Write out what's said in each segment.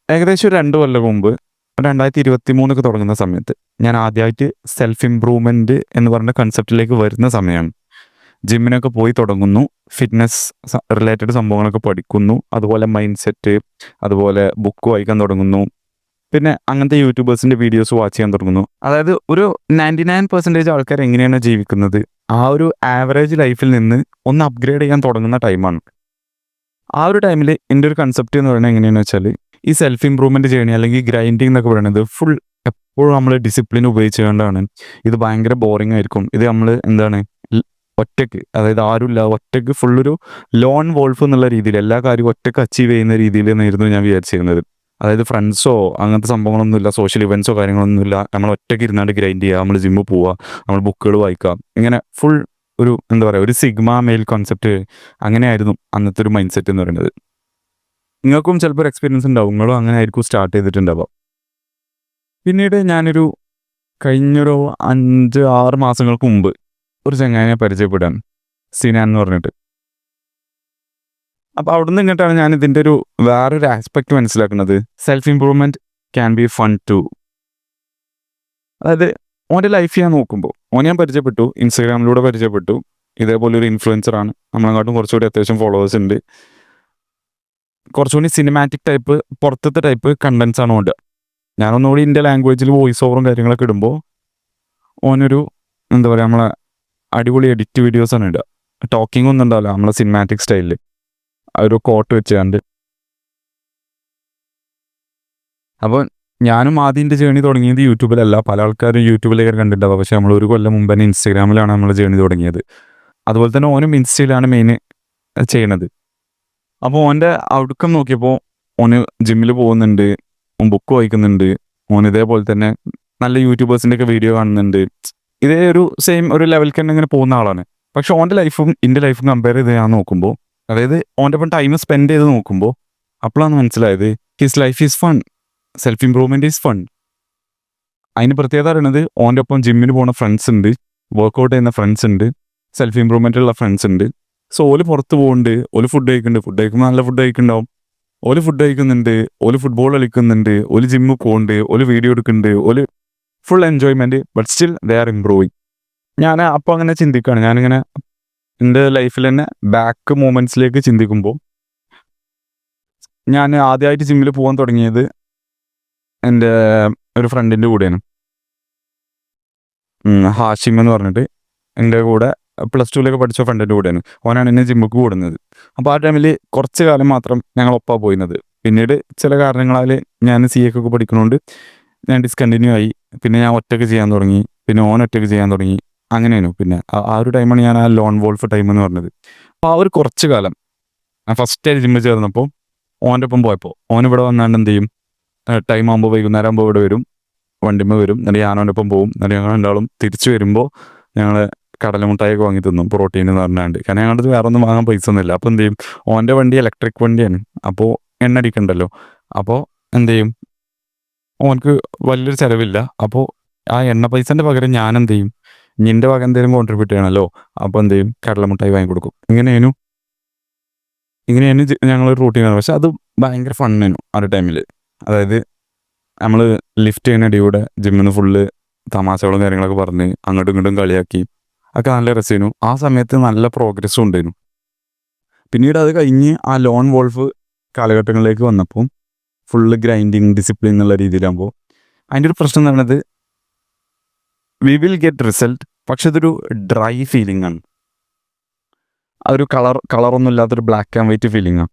ഏകദേശം ഒരു 2 കൊല്ലം മുമ്പ് 2023 തുടങ്ങുന്ന സമയത്ത് ഞാൻ ആദ്യമായിട്ട് സെൽഫ് ഇംപ്രൂവ്മെന്റ് എന്ന് പറഞ്ഞ കൺസെപ്റ്റിലേക്ക് വരുന്ന സമയമാണ്. ജിമ്മിനൊക്കെ പോയി തുടങ്ങുന്നു, ഫിറ്റ്നസ് റിലേറ്റഡ് സംഭവങ്ങളൊക്കെ പഠിക്കുന്നു, അതുപോലെ മൈൻഡ് സെറ്റ്, അതുപോലെ ബുക്ക് വായിക്കാൻ തുടങ്ങുന്നു, പിന്നെ അങ്ങനത്തെ യൂട്യൂബേഴ്സിന്റെ വീഡിയോസ് വാച്ച് ചെയ്യാൻ തുടങ്ങുന്നു. അതായത് ഒരു 99% ആൾക്കാർ എങ്ങനെയാണ് ജീവിക്കുന്നത്, ആ ഒരു ആവറേജ് ലൈഫിൽ നിന്ന് ഒന്ന് അപ്ഗ്രേഡ് ചെയ്യാൻ തുടങ്ങുന്ന ടൈമാണ്. ആ ഒരു ടൈമിൽ എൻ്റെ ഒരു കൺസെപ്റ്റ് എന്ന് പറയുന്നത് എങ്ങനെയാണെന്ന് വെച്ചാൽ, ഈ സെൽഫ് ഇംപ്രൂവ്മെന്റ് ചെയ്യണേ അല്ലെങ്കിൽ ഗ്രൈൻഡിങ് എന്നൊക്കെ പറയുന്നത് ഫുൾ എപ്പോഴും നമ്മൾ ഡിസിപ്ലിൻ ഉപയോഗിച്ചുകൊണ്ടാണ്. ഇത് ഭയങ്കര ബോറിംഗ് ആയിരിക്കും. ഇത് നമ്മൾ എന്താണ് ഒറ്റയ്ക്ക്, അതായത് ആരുമില്ല, ഒറ്റയ്ക്ക് ഫുള്ളൊരു ലോൺ വോൾഫ് എന്നുള്ള രീതിയിൽ എല്ലാ കാര്യവും ഒറ്റയ്ക്ക് അച്ചീവ് ചെയ്യുന്ന രീതിയിൽ എന്നായിരുന്നു ഞാൻ വിചാരിച്ചിരുന്നത്. അതായത് ഫ്രണ്ട്സോ അങ്ങനത്തെ സംഭവങ്ങളൊന്നുമില്ല, സോഷ്യൽ ഇവൻറ്റ്സോ കാര്യങ്ങളൊന്നുമില്ല, നമ്മൾ ഒറ്റയ്ക്ക് ഇരുന്നാണ്ട് ഗ്രൈൻഡ് ചെയ്യുക, നമ്മൾ ജിമ്മിൽ പോവുക, നമ്മൾ ബുക്കുകൾ വായിക്കുക, ഇങ്ങനെ ഫുൾ ഒരു എന്താ പറയുക, ഒരു സിഗ്മ മെയിൽ കോൺസെപ്റ്റ്. അങ്ങനെയായിരുന്നു അന്നത്തെ ഒരു മൈൻഡ് സെറ്റ് എന്ന് പറയുന്നത്. നിങ്ങൾക്കും ചിലപ്പോൾ ഒരു എക്സ്പീരിയൻസ് ഉണ്ടാവും, നിങ്ങളും അങ്ങനെ ആയിരിക്കും സ്റ്റാർട്ട് ചെയ്തിട്ടുണ്ടാവുക. പിന്നീട് ഞാനൊരു കഴിഞ്ഞൊരു 5-6 മാസങ്ങൾക്ക് മുമ്പ് ഒരു ചങ്ങാതിനെ പരിചയപ്പെടാൻ, സിനാൻ എന്ന് പറഞ്ഞിട്ട്. അപ്പോൾ അവിടുന്ന് ഇങ്ങോട്ടാണ് ഞാൻ ഇതിൻ്റെ ഒരു വേറൊരു ആസ്പെക്ട് മനസ്സിലാക്കുന്നത്. Self improvement can be fun too. അതായത് ഓൻ്റെ ലൈഫ് ഞാൻ നോക്കുമ്പോൾ, ഓൻ ഞാൻ പരിചയപ്പെട്ടു, ഇൻസ്റ്റാഗ്രാമിലൂടെ പരിചയപ്പെട്ടു. ഇതേപോലെ ഒരു ഇൻഫ്ലുവൻസറാണ്, നമ്മളെക്കാട്ടും കുറച്ചുകൂടി അത്യാവശ്യം ഫോളോവേഴ്സ് ഉണ്ട്. കുറച്ചുകൂടി സിനിമാറ്റിക് ടൈപ്പ്, പുറത്തത്തെ ടൈപ്പ് കണ്ടൻസ് ആണ് ഓൻ്റെ. ഞാനൊന്നുകൂടി എൻ്റെ ലാംഗ്വേജിൽ വോയിസ് ഓവറും കാര്യങ്ങളൊക്കെ ഇടുമ്പോൾ ഓനൊരു എന്താ പറയുക, നമ്മളെ അടിപൊളി എഡിറ്റ് വീഡിയോസാണ് ഇടുക. ടോക്കിംഗ് ഒന്നും ഉണ്ടാവില്ല, നമ്മളെ സിനിമാറ്റിക് സ്റ്റൈലിൽ ഒരു കോട്ട് വെച്ചുകൊണ്ട്. അപ്പോൾ ഞാനും ആദ്യൻ്റെ ജേണി തുടങ്ങിയത് യൂട്യൂബിലല്ല, പല ആൾക്കാരും യൂട്യൂബിലേക്ക് കണ്ടിട്ടുണ്ടാവുക. പക്ഷേ നമ്മൾ 1 കൊല്ലം മുമ്പ് തന്നെ ഇൻസ്റ്റാഗ്രാമിലാണ് നമ്മൾ ജേണി തുടങ്ങിയത്. അതുപോലെ തന്നെ ഓനും ഇൻസ്റ്റയിലാണ് മെയിൻ ചെയ്യണത്. അപ്പോൾ ഓൻ്റെ ഔട്ട്കം നോക്കിയപ്പോൾ ഓന് ജിമ്മിൽ പോകുന്നുണ്ട്, ഓൻ ബുക്ക് വായിക്കുന്നുണ്ട്, ഓൻ ഇതേപോലെ തന്നെ നല്ല യൂട്യൂബേഴ്സിൻ്റെ ഒക്കെ വീഡിയോ കാണുന്നുണ്ട്. ഇതേ ഒരു സെയിം ഒരു ലെവലിൽ തന്നെ ഇങ്ങനെ പോകുന്ന ആളാണ്. പക്ഷെ ഓൻ്റെ ലൈഫും എൻ്റെ ലൈഫും കമ്പയർ ചെയ്ത് ഞാൻ നോക്കുമ്പോൾ, അതായത് ഓൻ്റെ ഒപ്പം ടൈം സ്പെൻഡ് ചെയ്ത് നോക്കുമ്പോൾ അപ്പോഴാണ് മനസ്സിലായത് his life is fun, self improvement is fun. അതിന് പ്രത്യേകത പറയുന്നത് ഓൻ്റെ ഒപ്പം ജിമ്മിന് പോകുന്ന ഫ്രണ്ട്സ് ഉണ്ട്, വർക്കൗട്ട് ചെയ്യുന്ന ഫ്രണ്ട്സ് ഉണ്ട്, സെൽഫ് ഇംപ്രൂവ്മെൻറ്റുള്ള ഫ്രണ്ട്സ് ഉണ്ട്. സോ ഓല് പുറത്ത് പോകുന്നുണ്ട്, ഓല് ഫുഡ് കഴിക്കുന്നുണ്ട്, ഫുഡ് കഴിക്കുമ്പോൾ നല്ല ഫുഡ് കഴിക്കുന്നുണ്ടാവും, ഓല് ഫുഡ് കഴിക്കുന്നുണ്ട്, ഓല് ഫുട്ബോൾ കളിക്കുന്നുണ്ട്, ഓല് ജിമ്മിൽ പോകുന്നുണ്ട്, ഓല് വീഡിയോ എടുക്കുന്നുണ്ട്, ഓല് full enjoyment, but still they are improving. ഞാൻ അപ്പോൾ അങ്ങനെ ചിന്തിക്കുകയാണ്. ഞാനിങ്ങനെ എൻ്റെ ലൈഫിൽ തന്നെ ബാക്ക് മൂമെൻറ്റ്സിലേക്ക് ചിന്തിക്കുമ്പോൾ, ഞാൻ ആദ്യമായിട്ട് ജിമ്മിൽ പോകാൻ തുടങ്ങിയത് എൻ്റെ ഒരു ഫ്രണ്ടിൻ്റെ കൂടെയാണ്, ഹാഷിം എന്ന് പറഞ്ഞിട്ട്. എൻ്റെ കൂടെ +2 പഠിച്ച ഫ്രണ്ടിൻ്റെ കൂടെയാണ്. ഓനാണ് എന്നെ ജിമ്മിക്ക് കൂടുന്നത്. അപ്പോൾ ആ ടൈമിൽ കുറച്ച് കാലം മാത്രം ഞങ്ങൾ ഒപ്പാണ് പോയിരുന്നത്. പിന്നീട് ചില കാരണങ്ങളാൽ ഞാൻ CA ഒക്കെ പഠിക്കുന്നതുകൊണ്ട് ഞാൻ ഡിസ്കണ്ടിന്യൂ ആയി. പിന്നെ ഞാൻ ഒറ്റയ്ക്ക് ചെയ്യാൻ തുടങ്ങി, പിന്നെ ഓൻ ഒറ്റയ്ക്ക് ചെയ്യാൻ തുടങ്ങി. അങ്ങനെയായിരുന്നു. പിന്നെ ആ ഒരു ടൈമാണ് ഞാൻ ആ ലോൺ വോൾഫ് ടൈം എന്ന് പറഞ്ഞത്. അപ്പോൾ ആ ഒരു കുറച്ച് കാലം ഞാൻ ഫസ്റ്റ് ജിമ്മിൽ ചേർന്നപ്പോൾ ഓൻ്റെ ഒപ്പം പോയപ്പോൾ, ഓൻ ഇവിടെ വന്നാണ്ട് എന്ത് ചെയ്യും, ടൈം ആകുമ്പോൾ വൈകുന്നേരം ആകുമ്പോൾ ഇവിടെ വരും, വണ്ടിമ്മ വരും, എന്നിട്ട് ഞാൻ ഓൻ്റെ ഒപ്പം പോകും. എന്നിട്ട് ഞങ്ങൾ രണ്ടാളും തിരിച്ചു വരുമ്പോൾ ഞങ്ങൾ കടലമുട്ടായൊക്കെ വാങ്ങി തിന്നും, പ്രോട്ടീൻ എന്ന് പറഞ്ഞാണ്ട്. കാരണം ഞങ്ങളുടെ വേറെ ഒന്നും വാങ്ങാൻ പൈസ ഒന്നുമില്ല. അപ്പോൾ എന്ത് ചെയ്യും, ഓൻ്റെ വണ്ടി ഇലക്ട്രിക് വണ്ടിയാണ്, അപ്പോൾ എണ്ണ അടിക്കണ്ടല്ലോ. അപ്പോൾ എന്ത് ചെയ്യും, ഓനക്ക് വലിയൊരു ചിലവില്ല. അപ്പോൾ ആ എണ്ണ പൈസൻ്റെ പകരം ഞാൻ എന്ത് ചെയ്യും, നിൻ്റെ വക എന്തെങ്കിലും കോൺട്രിബ്യൂട്ട് ചെയ്യണമല്ലോ, അപ്പോൾ എന്ത് ചെയ്യും, കടലമുട്ടായി വാങ്ങി കൊടുക്കും. ഇങ്ങനെയാണ് ഞങ്ങളൊരു റൂട്ടീനാണ്. പക്ഷെ അത് ഭയങ്കര ഫണ്ണായിരുന്നു ആ ഒരു ടൈമിൽ. അതായത് നമ്മൾ ലിഫ്റ്റ് ചെയ്യുന്ന ഇടയിലൂടെ ജിമ്മിൽ നിന്ന് ഫുള്ള് തമാശകളും കാര്യങ്ങളൊക്കെ പറഞ്ഞ് അങ്ങോട്ടും ഇങ്ങോട്ടും കളിയാക്കി ഒക്കെ നല്ല രസമായിരുന്നു. ആ സമയത്ത് നല്ല പ്രോഗ്രസ്സും ഉണ്ടായിരുന്നു. പിന്നീട് അത് കഴിഞ്ഞ് ആ ലോൺ വോൾഫ് കാലഘട്ടങ്ങളിലേക്ക് വന്നപ്പോൾ ഫുള്ള് ഗ്രൈൻഡിങ് ഡിസിപ്ലിൻ എന്നുള്ള രീതിയിലാകുമ്പോൾ അതിൻ്റെ ഒരു പ്രശ്നം എന്ന് പറയുന്നത്, വി വിൽ ഗെറ്റ് റിസൾട്ട്, പക്ഷെ ഇതൊരു ഡ്രൈ ഫീലിംഗ് ആണ്. അതൊരു കളറൊന്നും ഇല്ലാത്തൊരു ബ്ലാക്ക് ആൻഡ് വൈറ്റ് ഫീലിംഗാണ്.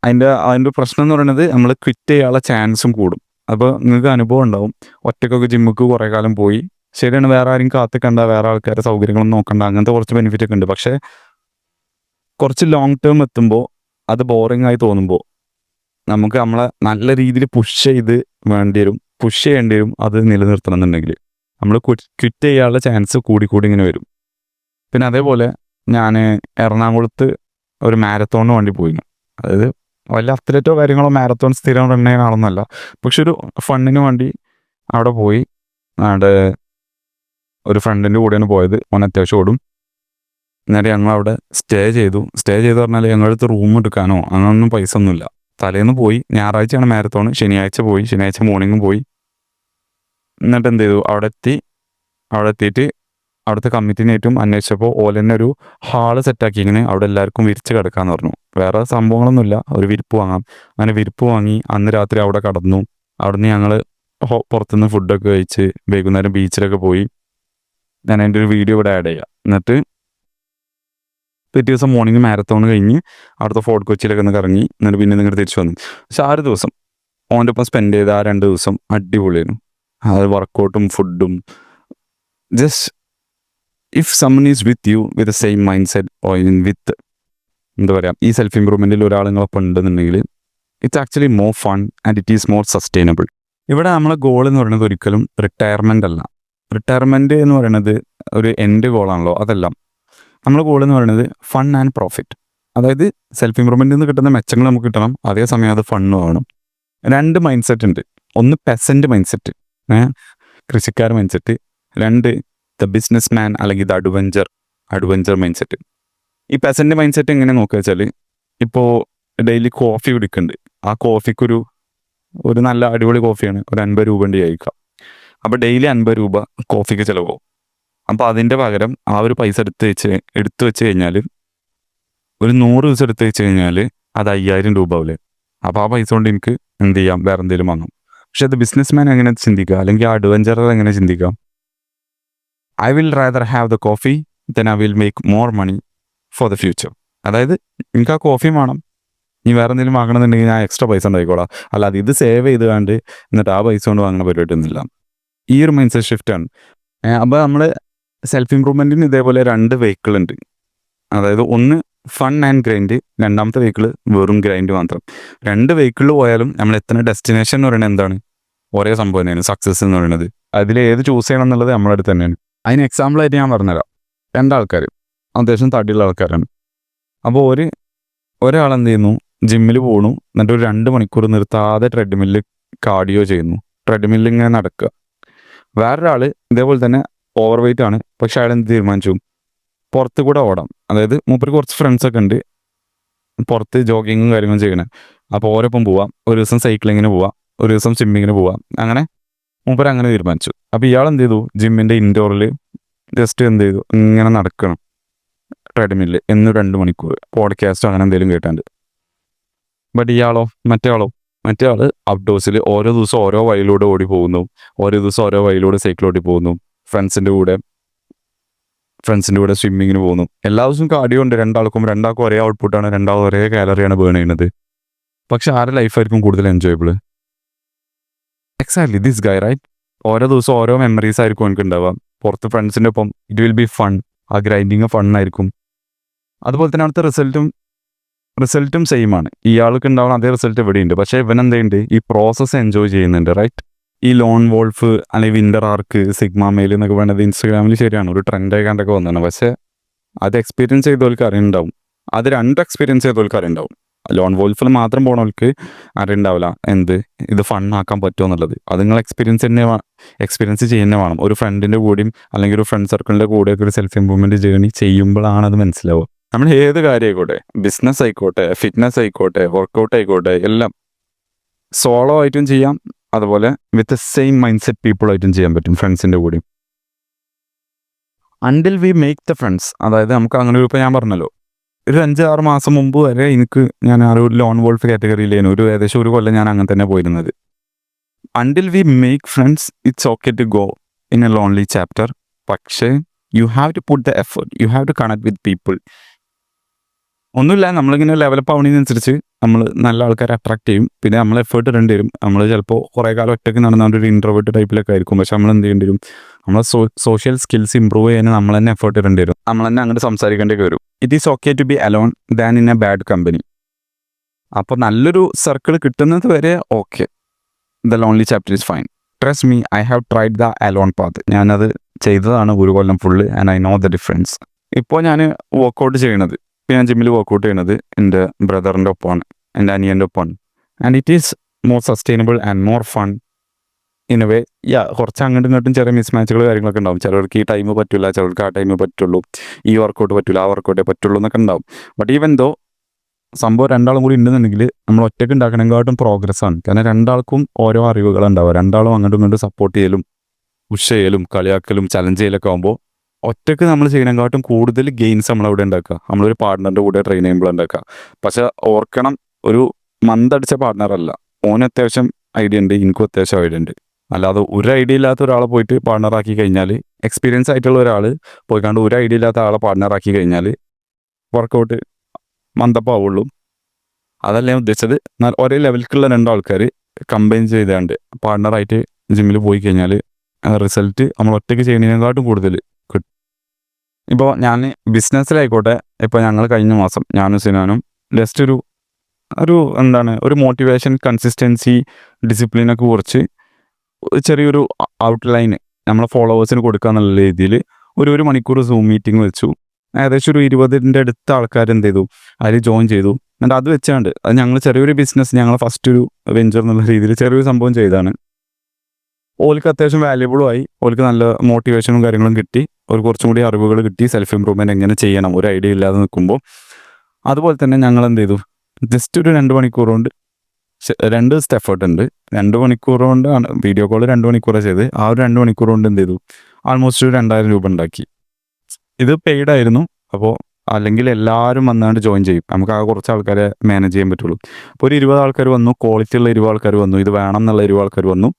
അതിൻ്റെ പ്രശ്നം എന്ന് പറയുന്നത് നമ്മൾ ക്വിറ്റ് ചെയ്യാനുള്ള ചാൻസും കൂടും. അപ്പോൾ നിങ്ങൾക്ക് അനുഭവം ഉണ്ടാവും, ഒറ്റയ്ക്കൊക്കെ ജിമ്മിക്ക് കുറേ കാലം പോയി, ശരിയാണ്, വേറെ ആരും കാത്തിക്കണ്ട, വേറെ ആൾക്കാരുടെ സൗകര്യങ്ങളൊന്നും നോക്കണ്ട, അങ്ങനത്തെ കുറച്ച് ബെനിഫിറ്റ് ഒക്കെ ഉണ്ട്. പക്ഷേ കുറച്ച് ലോങ് ടേം എത്തുമ്പോൾ അത് ബോറിംഗ് ആയി തോന്നുമ്പോൾ നമുക്ക് നമ്മളെ നല്ല രീതിയിൽ പുഷ് ചെയ്യേണ്ടി വരും. അത് നിലനിർത്തണം എന്നുണ്ടെങ്കിൽ നമ്മൾ ക്വിറ്റ് ചെയ്യാനുള്ള ചാൻസ് കൂടി ഇങ്ങനെ വരും. പിന്നെ അതേപോലെ ഞാൻ എറണാകുളത്ത് ഒരു മാരത്തോണിന് വേണ്ടി പോയിരുന്നു. അതായത് വല്ല അത്ലറ്റോ കാര്യങ്ങളോ മാരത്തോൺ സ്ഥിരം റൺ ചെയ്യുന്ന ആളൊന്നുമല്ല, പക്ഷെ ഒരു ഫണ്ടിന് വേണ്ടി അവിടെ പോയി. അവിടെ ഒരു ഫ്രണ്ടിൻ്റെ കൂടെയാണ് പോയത്, ഓൻ അത്യാവശ്യം ഓടും. എന്നിട്ട് ഞങ്ങൾ അവിടെ സ്റ്റേ ചെയ്തു പറഞ്ഞാൽ ഞങ്ങളുടെ അടുത്ത് റൂം എടുക്കാനോ അങ്ങനൊന്നും പൈസ ഒന്നുമില്ല. തലേന്ന് പോയി, ഞായറാഴ്ചയാണ് മാരത്തോൺ, ശനിയാഴ്ച പോയി, ശനിയാഴ്ച മോർണിംഗും പോയി. എന്നിട്ട് എന്ത് ചെയ്തു, അവിടെ എത്തിയിട്ട് അവിടുത്തെ കമ്മിറ്റിനായിട്ടും അന്വേഷിച്ചപ്പോൾ ഓലെന്നെ ഒരു ഹാള് സെറ്റാക്കി, ഇങ്ങനെ അവിടെ എല്ലാവർക്കും വിരിച്ച് കിടക്കാമെന്ന് പറഞ്ഞു. വേറെ സംഭവങ്ങളൊന്നുമില്ല, ഒരു വിരിപ്പ് വാങ്ങാം. അങ്ങനെ വിരിപ്പ് വാങ്ങി അന്ന് രാത്രി അവിടെ കടന്നു. അവിടുന്ന് ഞങ്ങൾ പുറത്തുനിന്ന് ഫുഡൊക്കെ കഴിച്ച് വൈകുന്നേരം ബീച്ചിലൊക്കെ പോയി. ഞാൻ എൻ്റെ ഒരു വീഡിയോ ഇവിടെ ആഡ് ചെയ്യാം. എന്നിട്ട് പിറ്റേ ദിവസം മോർണിംഗ് മാരത്തോൺ കഴിഞ്ഞ് അവിടുത്തെ ഫോർട്ട് കൊച്ചിയിലൊക്കെ ഒന്ന് കറങ്ങി. എന്നിട്ട് പിന്നെ നിങ്ങൾ തിരിച്ചു വന്നു. പക്ഷെ 6 ദിവസം ഓൻ്റെ ഒപ്പം സ്പെൻഡ് ചെയ്ത ആ 2 ദിവസം അടിപൊളിയായിരുന്നു. അത് വർക്കൗട്ടും ഫുഡും. Just if someone is with you with the same mindset or with എന്താ പറയുക, ഈ സെൽഫ് ഇമ്പ്രൂവ്മെൻറ്റിൽ ഒരാളുങ്ങളൊപ്പം ഉണ്ടെന്നുണ്ടെങ്കിൽ it's actually more fun and it is more sustainable. ഇവിടെ നമ്മളെ ഗോൾ എന്ന് പറയുന്നത് ഒരിക്കലും റിട്ടയർമെൻ്റ് അല്ല. റിട്ടയർമെൻറ്റ് എന്ന് പറയുന്നത് ഒരു എൻഡ് ഗോളാണല്ലോ, അതെല്ലാം. നമ്മളെ ഗോൾ എന്ന് പറയുന്നത് ഫൺ ആൻഡ് പ്രോഫിറ്റ്. അതായത് സെൽഫ് ഇമ്പ്രൂവ്മെൻറ്റിൽ നിന്ന് കിട്ടുന്ന മെച്ചങ്ങൾ നമുക്ക് കിട്ടണം, അതേസമയം അത് ഫണ്ണും ആവണം. 2 മൈൻഡ് സെറ്റ് ഉണ്ട്. ഒന്ന് പെസൻറ്റ് മൈൻഡ് സെറ്റ്, കൃഷിക്കാർ mind set. 2 the business man അല്ലെങ്കിൽ ദ അഡ്വഞ്ചർ മൈൻഡ് സെറ്റ്. ഈ പെസൻറ്റ് മൈൻഡ് സെറ്റ് എങ്ങനെ നോക്കുക വെച്ചാൽ, ഇപ്പോൾ ഡെയിലി കോഫി കുടിക്കുന്നുണ്ട്. ആ കോഫിക്കൊരു നല്ല അടിപൊളി കോഫിയാണ്, ഒരു 50 രൂപ ഉണ്ട് കഴിക്കാം. അപ്പോൾ ഡെയിലി 50 രൂപ കോഫിക്ക് ചിലവാകും. അപ്പോൾ അതിൻ്റെ പകരം ആ ഒരു പൈസ എടുത്ത് വെച്ച് കഴിഞ്ഞാൽ, ഒരു 100 ദിവസം എടുത്ത് വെച്ച് കഴിഞ്ഞാൽ അത് 5000 രൂപ ആവില്ലേ. അപ്പോൾ ആ പൈസ കൊണ്ട് എനിക്ക് എന്ത് ചെയ്യാം, വേറെ എന്തെങ്കിലും വാങ്ങാം. പക്ഷെ അത് ബിസിനസ് മാൻ എങ്ങനെ ചിന്തിക്കുക, അല്ലെങ്കിൽ ആ അഡ്വഞ്ചറർ എങ്ങനെ ചിന്തിക്കാം, I will rather have the coffee then I will make more money for the future. അതായത് എനിക്ക് ആ കോഫി വേണം, നീ വേറെ എന്തെങ്കിലും വാങ്ങണമെന്നുണ്ടെങ്കിൽ ഞാൻ എക്സ്ട്രാ പൈസ ഉണ്ടായിക്കോളാം. അല്ലാതെ ഇത് സേവ് ചെയ്ത് കണ്ട് എന്നിട്ട് ആ പൈസ കൊണ്ട് വാങ്ങുന്ന പരിപാടി ഒന്നുമില്ല. ഈ ഒരു മൈൻഡ് സെറ്റ് ഷിഫ്റ്റാണ്. അപ്പോൾ നമ്മൾ സെൽഫ് ഇമ്പ്രൂവ്മെൻറ്റിന് ഇതേപോലെ 2 വെഹിക്കിൾ ഉണ്ട്. അതായത് ഒന്ന് ഫൺ ആൻഡ് ഗ്രൈൻഡ്, രണ്ടാമത്തെ വെഹിക്കിൾ വെറും ഗ്രൈൻഡ് മാത്രം. 2 വെഹിക്കിളിൽ പോയാലും നമ്മൾ എത്തുന്ന ഡെസ്റ്റിനേഷൻ എന്ന് പറയുന്നത് എന്താണ്, ഒരേ സംഭവം തന്നെയാണ്, സക്സസ് എന്ന് പറയുന്നത്. അതിൽ ഏത് ചൂസ് ചെയ്യണം എന്നുള്ളത് നമ്മുടെ അടുത്ത് തന്നെയാണ്. അതിന് എക്സാമ്പിളായിട്ട് ഞാൻ പറഞ്ഞുതരാം. 2 ആൾക്കാർ അത്യാവശ്യം തടിയുള്ള ആൾക്കാരാണ്. അപ്പോൾ ഒരാൾ എന്ത് ചെയ്യുന്നു, ജിമ്മിൽ പോകണു, എന്നിട്ട് ഒരു 2 മണിക്കൂർ നിർത്താതെ ട്രെഡ്മില്ലിൽ കാർഡിയോ ചെയ്യുന്നു, ട്രെഡ്മില്ലിൽ ഇങ്ങനെ നടക്കുക. വേറൊരാൾ ഇതേപോലെ തന്നെ ഓവർ വെയിറ്റ് ആണ്, പക്ഷെ അയാൾ എന്ത് തീരുമാനിച്ചു, പുറത്ത് കൂടെ ഓടാം. അതായത് മൂപ്പർക്ക് കുറച്ച് ഫ്രണ്ട്സൊക്കെ ഉണ്ട് പുറത്ത് ജോഗിങ്ങും കാര്യങ്ങളും ചെയ്യണേ. അപ്പോൾ ഓരോപ്പം പോവാം, ഒരു ദിവസം സൈക്ലിങ്ങിന് പോവാം, ഒരു ദിവസം സ്വിമ്മിങ്ങിന് പോവാം. അങ്ങനെ മൂപ്പർ അങ്ങനെ തീരുമാനിച്ചു. അപ്പോൾ ഇയാൾ എന്ത് ചെയ്തു, ജിമ്മിൻ്റെ ഇൻഡോറിൽ ജസ്റ്റ് എന്ത് ചെയ്തു, ഇങ്ങനെ നടക്കണം ട്രെഡ്മില്ല് എന്ന് 2 മണിക്കൂർ, പോഡ്കാസ്റ്റോ അങ്ങനെ എന്തെങ്കിലും കേട്ടാണ്ട്. ബട്ട് മറ്റേ ആൾ ഔട്ട്ഡോഴ്സിൽ ഓരോ ദിവസം ഓരോ വഴിയിലൂടെ ഓടി പോകുന്നു, ഓരോ ദിവസം ഓരോ വഴിയിലൂടെ സൈക്കിൾ ഓടി പോകുന്നു, ഫ്രണ്ട്സിൻ്റെ കൂടെ സ്വിമ്മിങ്ങിന് പോകുന്നു. എല്ലാ ദിവസവും കാർഡിയോ ഉണ്ട്. രണ്ടാൾക്കും ഒരേ ഔട്ട്പുട്ടാണ്, രണ്ടാളും ഒരേ കാലറിയാണ് ബേൺ ചെയ്യുന്നത്. പക്ഷെ ആരുടെ ലൈഫായിരിക്കും കൂടുതൽ enjoyable? Exactly this guy, right? ഓരോ ദിവസം ഓരോ മെമ്മറീസ് ആയിരിക്കും എനിക്ക് ഉണ്ടാവുക. പുറത്ത് ഫ്രണ്ട്സിൻ്റെ ഒപ്പം ഇറ്റ് വിൽ ബി ഫൺ, ആ ഗ്രൈൻഡിങ് ഫണ്ണായിരിക്കും. അതുപോലെ തന്നെ അടുത്ത റിസൾട്ടും സെയിം ആണ്. ഇയാൾക്ക് ഉണ്ടാവുന്ന അതേ റിസൾട്ട് ഇവിടെയുണ്ട്. പക്ഷേ ഇവൻ എന്തുണ്ട്, ഈ പ്രോസസ്സ് എൻജോയ് ചെയ്യുന്നുണ്ട്, റൈറ്റ്? ഈ ലോൺ വോൾഫ് അല്ലെങ്കിൽ വിൻ്റർ ആർക്ക്, സിഗ്മ മെയിൽ എന്നൊക്കെ പറയുന്നത് ഇൻസ്റ്റാഗ്രാമിൽ ശരിയാണ് ഒരു ട്രെൻഡായി കണ്ടൊക്കെ വന്നതാണ്. പക്ഷേ അത് എക്സ്പീരിയൻസ് ചെയ്തവർക്ക് അറിയുണ്ടാവും. അത് 2 എക്സ്പീരിയൻസ് ചെയ്തവർക്ക് അറിയുണ്ടാവും. ലോൺ വോൾഫിൽ മാത്രം പോണവർക്ക് അറിയുണ്ടാവില്ല ഇത് ഫണ്ണാക്കാൻ പറ്റുമോ എന്നുള്ളത്. അത് നിങ്ങൾ എക്സ്പീരിയൻസ് ചെയ്യുന്നേ വേണം. ഒരു ഫ്രണ്ടിൻ്റെ കൂടെയും അല്ലെങ്കിൽ ഒരു ഫ്രണ്ട് സർക്കിളിൻ്റെ കൂടെയൊക്കെ ഒരു സെൽഫ് ഇമ്പ്രൂവ്മെൻറ്റ് ജേർണി ചെയ്യുമ്പോഴാണ് അത് മനസ്സിലാവുക. നമ്മൾ ഏത് കാര്യം ആയിക്കോട്ടെ, ബിസിനസ് ആയിക്കോട്ടെ, ഫിറ്റ്നസ് ആയിക്കോട്ടെ, വർക്കൗട്ട് ആയിക്കോട്ടെ, എല്ലാം സോളോ ആയിട്ടും ചെയ്യാം, അതുപോലെ with the same mindset പീപ്പിളായിട്ടും ചെയ്യാൻ പറ്റും, ഫ്രണ്ട്സിൻ്റെ കൂടെയും. Until we make the friends. അതായത് നമുക്ക് അങ്ങനെ ഇപ്പോൾ ഞാൻ പറഞ്ഞല്ലോ, ഒരു 5-6 മാസം മുമ്പ് വരെ ഞാൻ ആ ഒരു ലോൺ വോൾഫ് കാറ്റഗറിയിലായിരുന്നു. ഏകദേശം 1 കൊല്ലം ഞാൻ അങ്ങനെ തന്നെ പോയിരുന്നത്. Until we make friends it's okay to go in a lonely chapter. പക്ഷേ you have to put the effort, you have to connect with people. ഒന്നുമില്ല, നമ്മളിങ്ങനെ ഡെവലപ്പ് ആവുന്നതിനനുസരിച്ച് നമ്മൾ നല്ല ആൾക്കാരെ അട്രാക്ട് ചെയ്യും. പിന്നെ നമ്മൾ എഫേർട്ട് ഇടേണ്ടി വരും. നമ്മൾ ചിലപ്പോൾ കുറേ കാലം ഒറ്റയ്ക്ക് നടന്ന ഒരു ഇൻട്രോവേർട്ട് ടൈപ്പിലൊക്കെ ആയിരിക്കും. പക്ഷെ നമ്മൾ എന്ത് ചെയ്യേണ്ടി വരും, നമ്മളെ സോഷ്യൽ സ്കിൽസ് ഇമ്പ്രൂവ് ചെയ്യാൻ നമ്മൾ തന്നെ എഫേർട്ട് ഇടേണ്ടി വരും. നമ്മൾ തന്നെ അങ്ങോട്ട് സംസാരിക്കേണ്ടി വരും. It is okay to be alone than in a bad company. അപ്പോൾ നല്ലൊരു സർക്കിൾ കിട്ടുന്നത് വരെ okay, the lonely chapter is fine. Trust me, I have tried the alone path. ഞാനത് ചെയ്തതാണ് 1 കൊല്ലം full, and I know the difference. ഇപ്പോൾ ഞാൻ workout ചെയ്യണത്, ഞാൻ ജിമ്മിൽ വർക്കൗട്ട് ചെയ്യണത് എൻ്റെ ബ്രദറിൻ്റെ ഒപ്പമാണ്, എൻ്റെ അനിയൻ്റെ ഒപ്പമാണ്. And it is more sustainable and more fun in a way. കുറച്ച് അങ്ങോട്ടും ഇങ്ങോട്ടും ചെറിയ മിസ്മാച്ചുകൾ കാര്യങ്ങളൊക്കെ ഉണ്ടാവും. ചിലർക്ക് ഈ ടൈം പറ്റില്ല, ചിലർക്ക് ആ ടൈം പറ്റുള്ളൂ, ഈ വർക്കൗട്ട് പറ്റില്ല, ആ വർക്കൗട്ടേ പറ്റുള്ളൂ എന്നൊക്കെ ഉണ്ടാവും. ബട്ട് ഈവൻ ദോ സംഭവം രണ്ടാളും കൂടി ഉണ്ടെന്നുണ്ടെങ്കിൽ നമ്മൾ ഒറ്റയ്ക്ക് ഉണ്ടാക്കണേക്കാട്ടും പ്രോഗ്രസ് ആണ്. കാരണം രണ്ടാൾക്കും ഓരോ അറിവുകളുണ്ടാവുക. രണ്ടാളും അങ്ങോട്ടും ഇങ്ങോട്ടും സപ്പോർട്ട് ചെയ്യലും പുഷ് ചെയ്യലും കളിയാക്കലും ചലഞ്ച് ചെയ്യലൊക്കെ ആകുമ്പോൾ ഒറ്റയ്ക്ക് നമ്മൾ ചെയ്യണേക്കാട്ടും കൂടുതൽ ഗെയിൻസ് നമ്മളവിടെ ഉണ്ടാക്കുക. നമ്മളൊരു പാർട്ട്ണറിൻ്റെ കൂടെ ട്രെയിൻ ചെയ്യുമ്പോൾ ഉണ്ടാക്കുക. പക്ഷെ ഓർക്കണം, ഒരു മന്ദടിച്ച പാർട്ട്ണറല്ല. ഓന് അത്യാവശ്യം ഐഡിയ ഉണ്ട്, എനിക്കും അത്യാവശ്യം ഐഡിയ ഉണ്ട്. അല്ലാതെ ഒരു ഐഡിയ ഇല്ലാത്ത ഒരാളെ പോയിട്ട് പാർട്ട്ണറാക്കി കഴിഞ്ഞാൽ, എക്സ്പീരിയൻസ് ആയിട്ടുള്ള ഒരാൾ പോയിക്കാണ്ട് ഒരു ഐഡിയ ഇല്ലാത്ത ആളെ പാർട്ട്ണറാക്കി കഴിഞ്ഞാൽ വർക്കൗട്ട് മന്ദപ്പാവുള്ളൂ. അതല്ല ഞാൻ ഉദ്ദേശിച്ചത്. എന്നാൽ ഒരേ ലെവലിലുള്ള രണ്ടാൾക്കാർ കമ്പൈൻ ചെയ്താണ്ട് പാർട്ട്ണറായിട്ട് ജിമ്മിൽ പോയി കഴിഞ്ഞാൽ റിസൾട്ട് നമ്മൾ ഒറ്റയ്ക്ക് ചെയ്യുന്നതിനെക്കാട്ടും കൂടുതൽ കിട്ടും. ഇപ്പോൾ ഞാൻ ബിസിനസ്സിലായിക്കോട്ടെ, ഇപ്പോൾ ഞങ്ങൾ കഴിഞ്ഞ മാസം ഞാനും സിനാനും ജസ്റ്റ് ഒരു മോട്ടിവേഷൻ, കൺസിസ്റ്റൻസി, ഡിസിപ്ലിനൊക്കെ കുറിച്ച് ചെറിയൊരു ഔട്ട്ലൈന് നമ്മളെ ഫോളോവേഴ്സിന് കൊടുക്കുക എന്നുള്ള രീതിയിൽ ഒരു മണിക്കൂർ സൂം മീറ്റിംഗ് വെച്ചു. ഏകദേശം ഒരു 20ൻ്റെ അടുത്ത ആൾക്കാർ എന്ത് ചെയ്തു, അതിൽ ജോയിൻ ചെയ്തു. എന്നിട്ട് അത് വെച്ചാണ്ട് അത് ഞങ്ങൾ ചെറിയൊരു ബിസിനസ്, ഞങ്ങൾ ഫസ്റ്റ് ഒരു വെഞ്ചർ എന്നുള്ള രീതിയിൽ ചെറിയൊരു സംഭവം ചെയ്താണ്. ഓൾക്ക് അത്യാവശ്യം വാല്യുബിളും ആയി, ഓൾക്ക് നല്ല മോട്ടിവേഷനും കാര്യങ്ങളും കിട്ടി, ഒരു കുറച്ചും കൂടി അറിവുകൾ കിട്ടി, സെൽഫ് ഇമ്പ്രൂവ്മെൻറ്റ് എങ്ങനെ ചെയ്യണം ഒരു ഐഡിയ ഇല്ലാതെ നിൽക്കുമ്പോൾ. അതുപോലെ തന്നെ ഞങ്ങൾ എന്ത് ചെയ്തു, ജസ്റ്റ് ഒരു 2 മണിക്കൂർ കൊണ്ട് 2 ദിവസത്തെ എഫേർട്ട് ഉണ്ട്. 2 മണിക്കൂർ കൊണ്ടാണ് വീഡിയോ കോൾ 2 മണിക്കൂറാണ് ചെയ്ത്. ആ ഒരു 2 മണിക്കൂർ കൊണ്ട് എന്ത് ചെയ്തു, ആൾമോസ്റ്റ് ഒരു 2000 രൂപ ഉണ്ടാക്കി. ഇത് പെയ്ഡ് ആയിരുന്നു. അപ്പോൾ അല്ലെങ്കിൽ എല്ലാവരും വന്നാണ്ട് ജോയിൻ ചെയ്യും, നമുക്ക് ആ കുറച്ച് ആൾക്കാരെ മാനേജ് ചെയ്യാൻ പറ്റുള്ളൂ. അപ്പോൾ ഒരു 20 ആൾക്കാർ വന്നു, ക്വാളിറ്റി ഉള്ള 20 ആൾക്കാർ വന്നു, ഇത് വേണം എന്നുള്ള 20 ആൾക്കാർ വന്നു.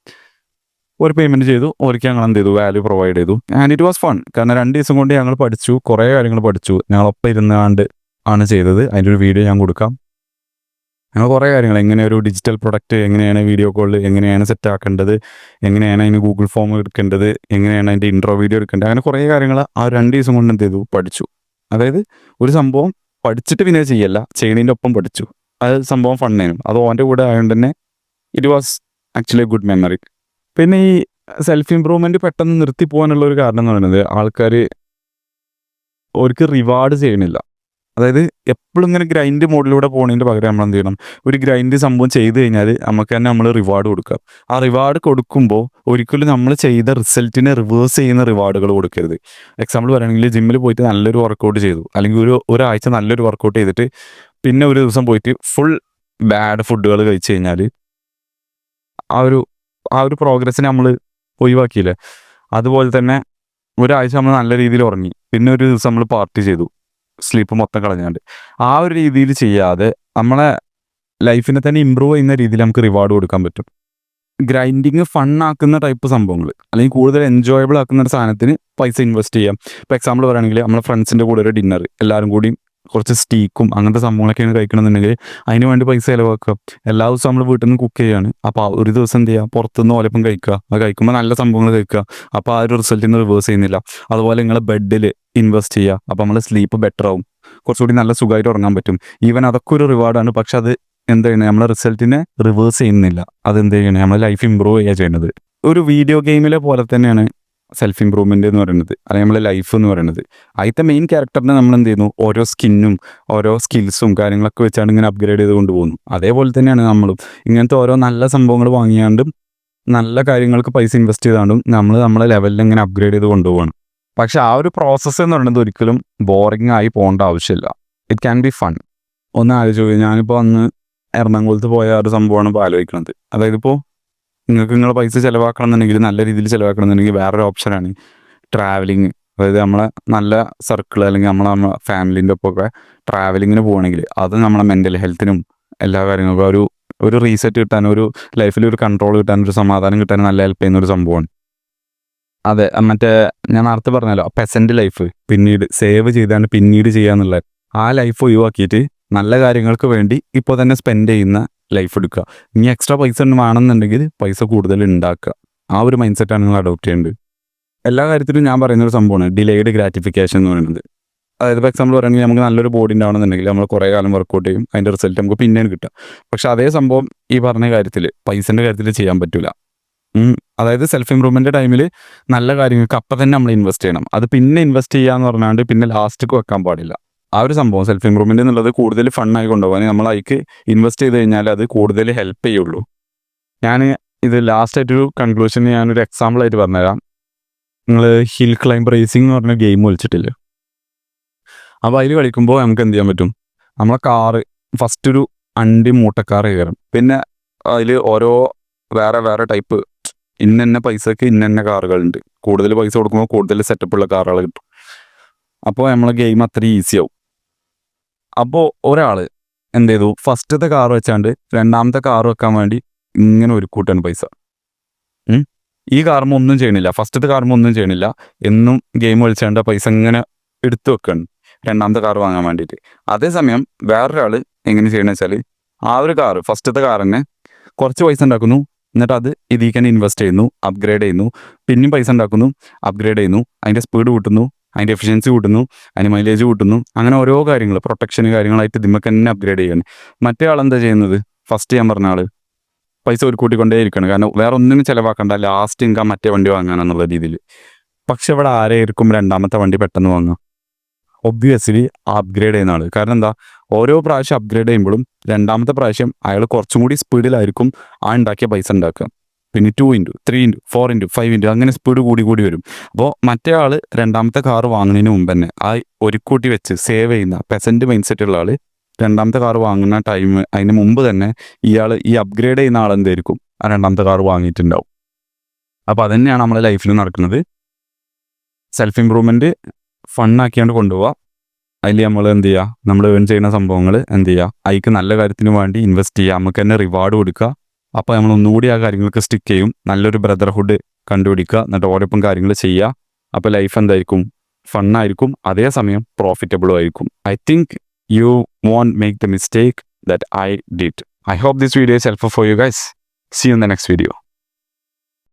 ഒരു പേയ്മെൻറ്റ് ചെയ്തു, ഓർക്ക് ഞങ്ങൾ എന്ത് ചെയ്തു, വാല്യൂ പ്രൊവൈഡ് ചെയ്തു. And it was fun. കാരണം 2 ദിവസം കൊണ്ട് ഞങ്ങൾ പഠിച്ചു, കുറേ കാര്യങ്ങൾ പഠിച്ചു. ഞങ്ങളൊപ്പം ഇരുന്നാണ്ട് ആണ് ചെയ്തത്. അതിൻ്റെ ഒരു വീഡിയോ ഞാൻ കൊടുക്കാം. ഞങ്ങൾ കുറേ കാര്യങ്ങൾ, എങ്ങനെ ഒരു ഡിജിറ്റൽ പ്രൊഡക്റ്റ്, എങ്ങനെയാണ് വീഡിയോ കോളിൽ എങ്ങനെയാണ് സെറ്റ് ആക്കേണ്ടത്, എങ്ങനെയാണ് അതിന് ഗൂഗിൾ ഫോം എടുക്കേണ്ടത്, എങ്ങനെയാണ് അതിൻ്റെ ഇൻട്രോ വീഡിയോ എടുക്കേണ്ടത്, അങ്ങനെ കുറേ കാര്യങ്ങൾ ആ 2 ദിവസം കൊണ്ട് എന്ത് ചെയ്തു, പഠിച്ചു. അതായത് ഒരു സംഭവം പഠിച്ചിട്ട് പിന്നെ ചെയ്യല്ല, ചെയ്യണതിൻ്റെ ഒപ്പം പഠിച്ചു. അത് സംഭവം ഫണ്ണായിരുന്നു. അത് ഓൻ്റെ കൂടെ ആയതുകൊണ്ട് തന്നെ it was actually A good memory. പിന്നെ ഈ സെൽഫ് ഇമ്പ്രൂവ്മെൻറ്റ് പെട്ടെന്ന് നിർത്തി പോകാനുള്ള ഒരു കാരണം എന്ന് പറയുന്നത്, ആൾക്കാർ അവർക്ക് റിവാർഡ് ചെയ്യണില്ല. അതായത് എപ്പോഴും ഇങ്ങനെ ഗ്രൈൻഡ് മോഡിലൂടെ പോകുന്നതിൻ്റെ പകരം നമ്മൾ എന്ത് ചെയ്യണം, ഒരു ഗ്രൈൻഡ് സംഭവം ചെയ്ത് കഴിഞ്ഞാൽ നമുക്ക് തന്നെ നമ്മൾ റിവാർഡ് കൊടുക്കാം. ആ റിവാർഡ് കൊടുക്കുമ്പോൾ ഒരിക്കലും നമ്മൾ ചെയ്ത റിസൾട്ടിനെ റിവേഴ്സ് ചെയ്യുന്ന റിവാർഡുകൾ കൊടുക്കരുത്. എക്സാമ്പിൾ പറയുകയാണെങ്കിൽ, ജിമ്മിൽ പോയിട്ട് നല്ലൊരു വർക്കൗട്ട് ചെയ്തു, അല്ലെങ്കിൽ ഒരാഴ്ച നല്ലൊരു വർക്കൗട്ട് ചെയ്തിട്ട് പിന്നെ ഒരു ദിവസം പോയിട്ട് ഫുൾ ബാഡ് ഫുഡുകൾ കഴിച്ചു കഴിഞ്ഞാൽ ആ ഒരു പ്രോഗ്രസ്സിനെ നമ്മൾ ഒഴിവാക്കിയില്ലേ. അതുപോലെ തന്നെ ഒരാഴ്ച നമ്മൾ നല്ല രീതിയിൽ ഉറങ്ങി, പിന്നെ ഒരു ദിവസം നമ്മൾ പാർട്ടി ചെയ്തു, സ്ലീപ്പ് മൊത്തം കളഞ്ഞാണ്ട്. ആ ഒരു രീതിയിൽ ചെയ്യാതെ നമ്മളെ ലൈഫിനെ തന്നെ ഇമ്പ്രൂവ് ചെയ്യുന്ന രീതിയിൽ നമുക്ക് റിവാർഡ് കൊടുക്കാൻ പറ്റും. ഗ്രൈൻഡിങ് ഫണ്ണാക്കുന്ന ടൈപ്പ് സംഭവങ്ങൾ, അല്ലെങ്കിൽ കൂടുതൽ എൻജോയബിൾ ആക്കുന്ന ഒരു സാധനത്തിന് പൈസ ഇൻവെസ്റ്റ് ചെയ്യാം. ഇപ്പോൾ എക്സാമ്പിൾ പറയുകയാണെങ്കിൽ, നമ്മളെ ഫ്രണ്ട്സിൻ്റെ കൂടെ ഒരു ഡിന്നർ, എല്ലാവരും കൂടി കുറച്ച് സ്റ്റീക്കും അങ്ങനത്തെ സംഭവങ്ങളൊക്കെയാണ് കഴിക്കണമെന്നുണ്ടെങ്കിൽ അതിന് വേണ്ടി പൈസ ചിലവാക്കുക. എല്ലാ ദിവസവും നമ്മൾ വീട്ടിൽ നിന്ന് കുക്ക് ചെയ്യാണ്. അപ്പോൾ ഒരു ദിവസം എന്ത് ചെയ്യുക, പുറത്തുനിന്ന് ഓലപ്പം കഴിക്കുക. അത് കഴിക്കുമ്പോൾ നല്ല സംഭവങ്ങൾ കഴിക്കുക. അപ്പോൾ ആ ഒരു റിസൾട്ടിന് റിവേഴ്സ് ചെയ്യുന്നില്ല. അതുപോലെ നിങ്ങൾ ബെഡിൽ ഇൻവെസ്റ്റ് ചെയ്യുക, അപ്പോൾ നമ്മൾ സ്ലീപ്പ് ബെറ്റർ ആവും, കുറച്ചുകൂടി നല്ല സുഖമായിട്ട് ഉറങ്ങാൻ പറ്റും. ഈവൻ അതൊക്കെ ഒരു റിവാർഡാണ്. പക്ഷെ അത് എന്ത് ചെയ്യണേ, നമ്മളെ റിസൾട്ടിനെ റിവേഴ്സ് ചെയ്യുന്നില്ല. അതെന്ത് ചെയ്യണേ, നമ്മളെ ലൈഫ് ഇമ്പ്രൂവ് ചെയ്യുക ചെയ്യുന്നത്. ഒരു വീഡിയോ ഗെയിമിലെ പോലെ തന്നെയാണ് സെൽഫ് ഇമ്പ്രൂവ്മെൻ്റ് എന്ന് പറയുന്നത്, അല്ലെങ്കിൽ നമ്മളെ ലൈഫ് എന്ന് പറയുന്നത്. അതിൻ്റെ മെയിൻ ക്യാരക്ടറിനെ നമ്മൾ എന്ത് ചെയ്യുന്നു, ഓരോ സ്കിന്നും ഓരോ സ്കിൽസും കാര്യങ്ങളൊക്കെ വെച്ചാണ് ഇങ്ങനെ അപ്ഗ്രേഡ് ചെയ്ത് കൊണ്ടുപോകുന്നു. അതേപോലെ തന്നെയാണ് നമ്മളും ഇങ്ങനത്തെ ഓരോ നല്ല സംഭവങ്ങൾ വാങ്ങിയാണ്ടും നല്ല കാര്യങ്ങൾക്ക് പൈസ ഇൻവെസ്റ്റ് ചെയ്താണ്ടും നമ്മളെ ലെവലിൽ ഇങ്ങനെ അപ്ഗ്രേഡ് ചെയ്ത് കൊണ്ടുപോകണം. പക്ഷെ ആ ഒരു പ്രോസസ്സ് എന്ന് പറയുന്നത് ഒരിക്കലും ബോറിംഗ് ആയി പോകേണ്ട ആവശ്യമില്ല. It can be fun. ഒന്ന് ആലോചിച്ചു, ഞാനിപ്പോൾ അന്ന് എറണാകുളത്ത് പോയ ഒരു സംഭവമാണ് ഇപ്പോൾ ആലോചിക്കുന്നത്. അതായത് ഇപ്പോൾ നിങ്ങളെ പൈസ ചിലവാക്കണം എന്നുണ്ടെങ്കിൽ, നല്ല രീതിയിൽ ചിലവാക്കണം എന്നുണ്ടെങ്കിൽ വേറൊരു ഓപ്ഷനാണ് ട്രാവലിങ്. അതായത് നമ്മളെ നല്ല സർക്കിൾ, അല്ലെങ്കിൽ നമ്മളെ ഫാമിലീൻ്റെ ഒപ്പമൊക്കെ ട്രാവലിങ്ങിന് പോകണമെങ്കിൽ അത് നമ്മളെ മെൻ്റൽ ഹെൽത്തിനും എല്ലാ കാര്യങ്ങൾക്കും ഒരു റീസെറ്റ് കിട്ടാനും, ഒരു ലൈഫിൽ ഒരു കൺട്രോൾ കിട്ടാനും, ഒരു സമാധാനം കിട്ടാനും നല്ല ഹെൽപ്പ് ചെയ്യുന്ന ഒരു സംഭവമാണ്. അതെ, മറ്റേ ഞാൻ നേരത്തെ പറഞ്ഞല്ലോ, പെസൻറ്റ് ലൈഫ് പിന്നീട് സേവ് ചെയ്താണ്ട് പിന്നീട് ചെയ്യാന്നുള്ളത്, ആ ലൈഫ് ഒഴിവാക്കിയിട്ട് നല്ല കാര്യങ്ങൾക്ക് വേണ്ടി ഇപ്പോൾ തന്നെ സ്പെൻഡ് ചെയ്യുന്ന ലൈഫ് എടുക്കുക. ഇനി എക്സ്ട്രാ പൈസ വേണമെന്നുണ്ടെങ്കിൽ പൈസ കൂടുതൽ ഉണ്ടാക്കുക. ആ ഒരു മൈൻഡ് സെറ്റാണ് നിങ്ങൾ അഡോപ്റ്റ് ചെയ്യേണ്ടത്. എല്ലാ കാര്യത്തിലും ഞാൻ പറയുന്നൊരു സംഭവമാണ് ഡിലേഡ് ഗ്രാറ്റിഫിക്കേഷൻ എന്ന് പറയുന്നത്. അതായത് ഇപ്പോൾ എക്സാമ്പിൾ പറയുകയാണെങ്കിൽ, നമുക്ക് നല്ലൊരു ബോഡി ഉണ്ടാവണമെന്നുണ്ടെങ്കിൽ നമ്മൾ കുറേ കാലം വർക്കൗട്ട് ചെയ്യും, അതിൻ്റെ റിസൾട്ട് നമുക്ക് പിന്നെയാണ് കിട്ടുക. പക്ഷെ അതേ സംഭവം ഈ പറഞ്ഞ കാര്യത്തിൽ, പൈസൻ്റെ കാര്യത്തിൽ ചെയ്യാൻ പറ്റില്ല. അതായത് സെൽഫ് ഇമ്പ്രൂവ്മെൻ്റ് ടൈമിൽ നല്ല കാര്യങ്ങൾക്ക് അപ്പം തന്നെ നമ്മൾ ഇൻവെസ്റ്റ് ചെയ്യണം. അത് പിന്നെ ഇൻവെസ്റ്റ് ചെയ്യാന്ന് പറഞ്ഞാണ്ട് പിന്നെ ലാസ്റ്റ്ക്ക് വെക്കാൻ പാടില്ല. ആ ഒരു സംഭവം സെൽഫ് ഇമ്പ്രൂവ്മെൻ്റ് എന്നുള്ളത് കൂടുതൽ ഫണ്ണായി കൊണ്ടുപോകാൻ നമ്മൾ അതിലേക്ക് ഇൻവെസ്റ്റ് ചെയ്ത് കഴിഞ്ഞാൽ അത് കൂടുതൽ ഹെൽപ്പ് ചെയ്യുള്ളൂ. ഞാൻ ഇത് ലാസ്റ്റായിട്ടൊരു കൺക്ലൂഷന് ഞാനൊരു എക്സാമ്പിളായിട്ട് പറഞ്ഞുതരാം. നിങ്ങൾ ഹിൽ ക്ലൈംബ് റേസിംഗ് എന്ന് പറഞ്ഞ ഗെയിം കളിച്ചിട്ടില്ല? അപ്പോൾ അതിൽ കളിക്കുമ്പോൾ നമുക്ക് എന്ത് ചെയ്യാൻ പറ്റും, നമ്മളെ കാറ് ഫസ്റ്റ് ഒരു അണ്ടി മൂട്ടക്കാർ കയറും. പിന്നെ അതിൽ ഓരോ വേറെ ടൈപ്പ് ഇന്ന പൈസക്ക് ഇന്ന കാറുകളുണ്ട്. കൂടുതൽ പൈസ കൊടുക്കുമ്പോൾ കൂടുതൽ സെറ്റപ്പുള്ള കാറുകൾ കിട്ടും. അപ്പോൾ നമ്മളെ ഗെയിം അത്ര ഈസി ആവും. അപ്പോൾ ഒരാൾ എന്ത് ചെയ്തു, ഫസ്റ്റത്തെ കാർ വെച്ചാണ്ട് രണ്ടാമത്തെ കാർ വെക്കാൻ വേണ്ടി ഇങ്ങനെ ഒരു കൂട്ടാണ് പൈസ. ഈ കാർമ ഒന്നും ചെയ്യണില്ല, ഫസ്റ്റത്തെ കാർമ ഒന്നും ചെയ്യണില്ല, എന്നും ഗെയിം കളിച്ചാണ്ട് പൈസ ഇങ്ങനെ എടുത്തു വെക്കണം രണ്ടാമത്തെ കാർ വാങ്ങാൻ വേണ്ടിയിട്ട്. അതേസമയം വേറൊരാൾ എങ്ങനെ ചെയ്യണമെന്ന് വെച്ചാൽ ആ ഒരു കാർ ഫസ്റ്റത്തെ കാർ തന്നെ കുറച്ച് പൈസ ഉണ്ടാക്കുന്നു, എന്നിട്ട് അത് ഇതിൽ തന്നെ ഇൻവെസ്റ്റ് ചെയ്യുന്നു, അപ്ഗ്രേഡ് ചെയ്യുന്നു, പിന്നെയും പൈസ ഉണ്ടാക്കുന്നു, അപ്ഗ്രേഡ് ചെയ്യുന്നു, അതിൻ്റെ സ്പീഡ് കൂട്ടുന്നു, അതിൻ്റെ എഫിഷ്യൻസി കൂട്ടുന്നു, അതിന് മൈലേജ് കൂട്ടുന്നു, അങ്ങനെ ഓരോ കാര്യങ്ങൾ പ്രൊട്ടക്ഷൻ കാര്യങ്ങളായിട്ട് ഇതിമ്മക്ക് തന്നെ അപ്ഗ്രേഡ് ചെയ്യാണ്. മറ്റേ ആളെന്താ ചെയ്യുന്നത്, ഫസ്റ്റ് ഞാൻ പറഞ്ഞ ആൾ പൈസ ഒരു കൂട്ടിക്കൊണ്ടേ ഇരിക്കണം, കാരണം വേറെ ഒന്നിനും ചിലവാക്കണ്ട, ലാസ്റ്റ് ഇൻകം മറ്റേ വണ്ടി വാങ്ങാനെന്നുള്ള രീതിയിൽ. പക്ഷെ ഇവിടെ ആരെയായിരിക്കും രണ്ടാമത്തെ വണ്ടി പെട്ടെന്ന് വാങ്ങുക? ഒബ്വിയസ്ലി അപ്ഗ്രേഡ് ചെയ്യുന്ന ആൾ. കാരണം എന്താ, ഓരോ പ്രാവശ്യം അപ്ഗ്രേഡ് ചെയ്യുമ്പോഴും രണ്ടാമത്തെ പ്രാവശ്യം അയാൾ കുറച്ചും കൂടി സ്പീഡിലായിരിക്കും ആ ഉണ്ടാക്കിയ പൈസ ഉണ്ടാക്കുക. പിന്നെ 2x 3x 4x 5x അങ്ങനെ സ്പീഡ് കൂടി വരും. അപ്പോൾ മറ്റേ ആൾ രണ്ടാമത്തെ കാർ വാങ്ങുന്നതിന് മുമ്പ് തന്നെ ആ ഒരു കൂട്ടി വെച്ച് സേവ് ചെയ്യുന്ന പെസൻറ്റ് മൈൻഡ് സെറ്റുള്ള ആൾ രണ്ടാമത്തെ കാർ വാങ്ങുന്ന ടൈം അതിന് മുമ്പ് തന്നെ ഇയാൾ ഈ അപ്ഗ്രേഡ് ചെയ്യുന്ന ആൾ എന്തായിരിക്കും ആ രണ്ടാമത്തെ കാർ വാങ്ങിയിട്ടുണ്ടാവും. അപ്പോൾ അതന്നെയാണ് നമ്മളെ ലൈഫിൽ നടക്കുന്നത്. സെൽഫ് ഇമ്പ്രൂവ്മെൻറ്റ് ഫണ്ണാക്കിയാണ്ട് കൊണ്ടുപോവുക. അതിൽ നമ്മൾ എന്ത് ചെയ്യുക, നമ്മൾ ഏൺ ചെയ്യുന്ന സംഭവങ്ങൾ എന്ത് ചെയ്യുക, അതിക്ക് നല്ല കാര്യത്തിന് വേണ്ടി ഇൻവെസ്റ്റ് ചെയ്യുക, നമുക്ക് തന്നെ റിവാർഡ് കൊടുക്കുക. അപ്പോൾ നമ്മൾ ഒന്നുകൂടി ആ കാര്യങ്ങൾക്ക് സ്റ്റിക്ക് ചെയ്യും, നല്ലൊരു ബ്രദർഹുഡ് കണ്ടുപിടിക്കുക, എന്നിട്ട് ഓരോപ്പം കാര്യങ്ങൾ ചെയ്യുക. അപ്പോൾ ലൈഫ് എന്തായിരിക്കും, ഫണ്ണായിരിക്കും, അതേസമയം പ്രോഫിറ്റബിളും ആയിരിക്കും. I think you won't make the mistake that I did. I hope this video is helpful for you guys. See you in the next video.